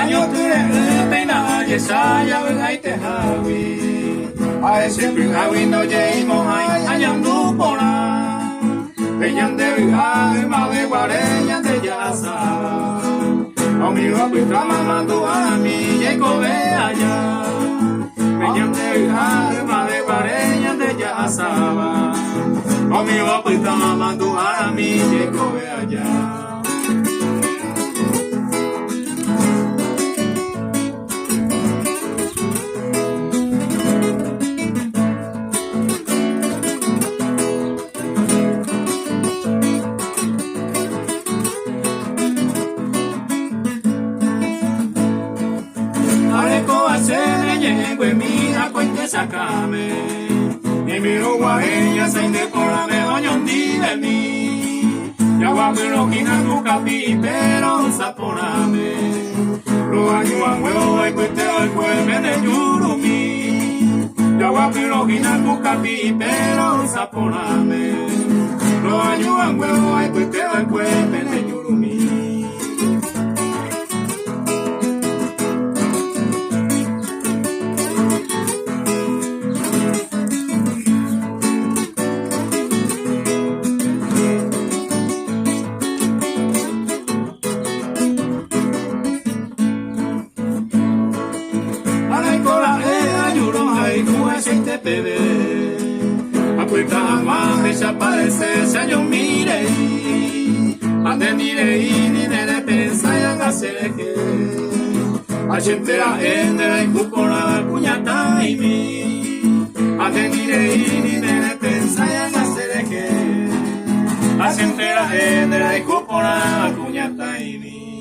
año ture pena yesaya ay te hawi ay siempre hawi no yeimo ay ayandu pora peñande ay mave guareña de yasa amigo pues mamá tu ami yeko ve allá peñande ay mave guareña de yasa amigo pues mamá tu ami yeko ve allá. Sacame, y mi guareña se indecora me oñondi de mí. Ya guapiro quina nunca pi, pero saponame. Lo ayudan huevo y cuesteo el cuerme de yurumi. Ya guapiro quina nunca pi, pero saponame. Lo ayudan huevo y cuesteo el cuerme de yurumi. Apuesta más desaparece si yo mire ande mire y ni de pensa y haga que a gente a ende la incupora puñata y mi ande mire y ni de pensa y haga que a gente a ende la incupora puñata y mi